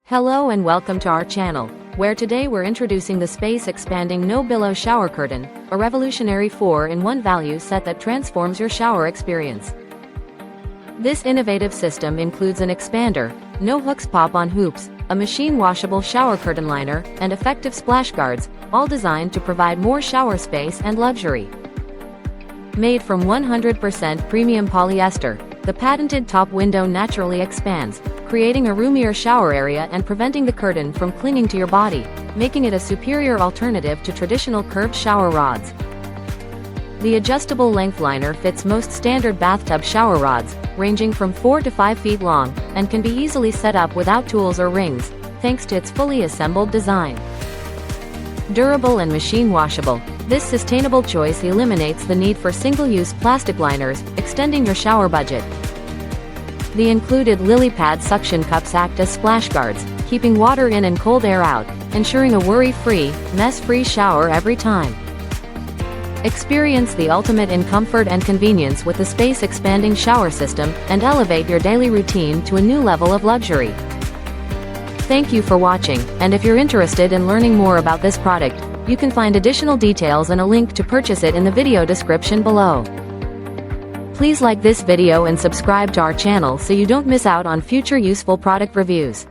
Hello and welcome to our channel, where today we're introducing the space-expanding no-billow shower curtain, a revolutionary 4-in-1 value set that transforms your shower experience. This innovative system includes an expander, no hooks pop-on hoops, a machine-washable shower curtain liner, and effective splash guards, all designed to provide more shower space and luxury. Made from 100% premium polyester, the patented top window naturally expands, creating a roomier shower area and preventing the curtain from clinging to your body, making it a superior alternative to traditional curved shower rods. The adjustable length liner fits most standard bathtub shower rods, ranging from 4 to 5 feet long, and can be easily set up without tools or rings, thanks to its fully assembled design. Durable and machine washable, this sustainable choice eliminates the need for single-use plastic liners, extending your shower budget. The included lily pad suction cups act as splash guards, keeping water in and cold air out, ensuring a worry-free, mess-free shower every time. Experience the ultimate in comfort and convenience with the space-expanding shower system, and elevate your daily routine to a new level of luxury. Thank you for watching, and if you're interested in learning more about this product, you can find additional details and a link to purchase it in the video description below. Please like this video and subscribe to our channel so you don't miss out on future useful product reviews.